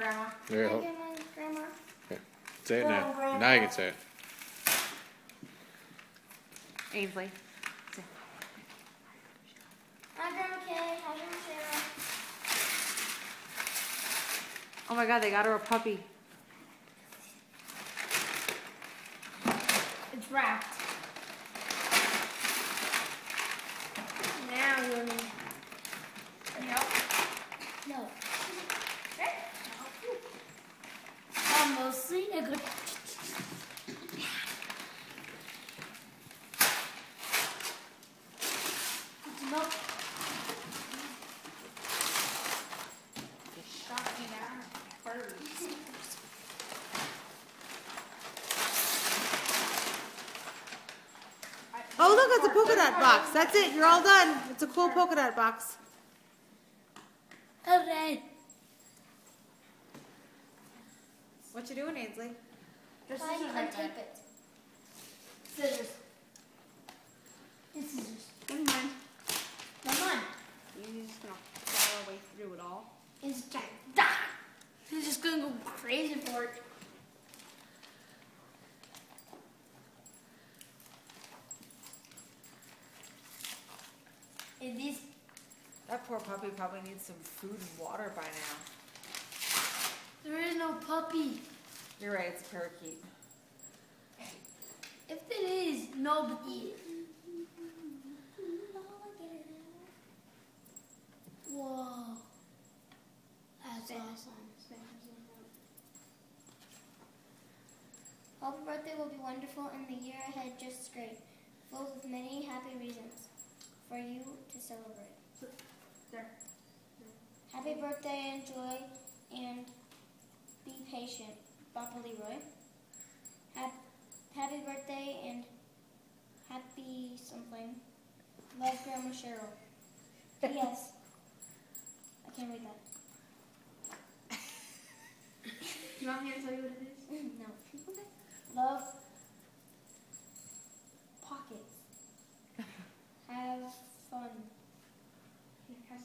Grandma. There, Can I get mine, Grandma? say it now. Grandma. Now you can say it. Ainsley. Hi, Grandma Kay. Hi, Grandma Sarah. Oh my God, they got her a puppy. It's wrapped. Now you're me. Yep. No. Mostly a good. Milk. Shot me down first. Oh, look, it's a polka dot box. That's it. You're all done. It's a cool polka dot box. Okay. What you doing, Ainsley? There's Try scissors to right there. untape it. Scissors. It's scissors. Never mind. Come on. You're just gonna follow our way through it all. It's giant. Da! He's just gonna go crazy for it. And these. That poor puppy probably needs some food and water by now. There is no puppy. You're right, it's a parakeet. If it is, nobody. Whoa. That's awesome. Hope your birthday will be wonderful and the year ahead just great, full of many happy reasons for you to celebrate. There. Happy birthday, enjoy, and be patient, Papa Leroy. Happy birthday and happy something. Love, Grandma Cheryl. Yes. I can't read that. You want me to tell you what it is? No. Love, pockets. Have fun. Here, has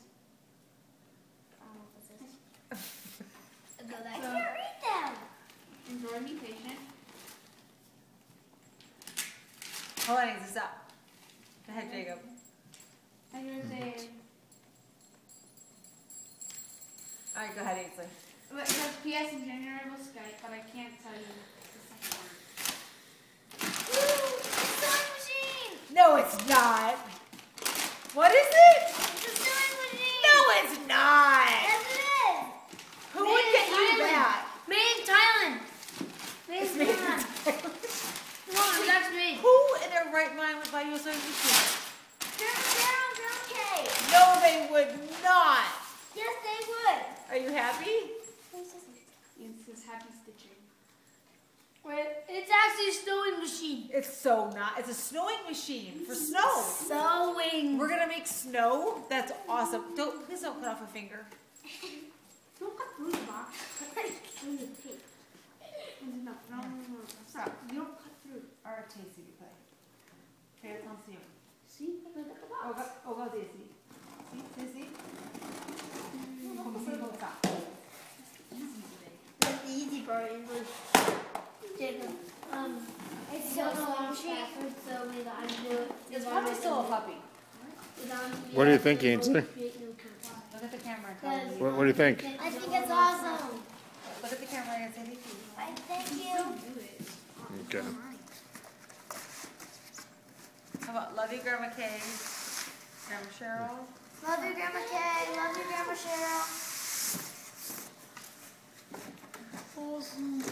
I don't know what this is. No, I So- can't read them. enjoy and be patient. Hold on, Ainsley, stop. Go ahead, Jacob. I'm gonna say, All right, go ahead, Ainsley. but it says PS in January will Skype, but I can't tell you the second word. Woo! Sewing machine! No, it's not. What is it? It's a sewing machine! No, it's not. Yes, it is! Who Made would in get you Thailand. that? Made in Thailand! Made It's in made in Thailand! Thailand. No, that's made. Who in their right mind would buy you a sewing machine? Grandma Cheryl, Grandma Kay. No, they would not. Yes, they would. Are you happy? It says happy stitching. Wait, it's actually a sewing machine. It's so not. It's a snowing machine for snow. Sewing. We're gonna make snow. That's awesome. Please don't cut off a finger. Don't cut through the box. Through the tape. No, stop. You don't cut through. All right, Tasty, you play. Okay, it's on you. See? Look at the box. Go, Daisy. See? Stop. Easy today. The easy part is Jacob. It's so long password, so we got to do it. It's probably still a puppy. What do you think, Ainsley? Look at the camera and tell me. What do you think? I think it's awesome. Look at the camera and say thank you. Thank you. Okay. How about love you, Grandma Kay, Grandma Cheryl? Love you, Grandma Kay. Love you, Grandma Cheryl. Awesome.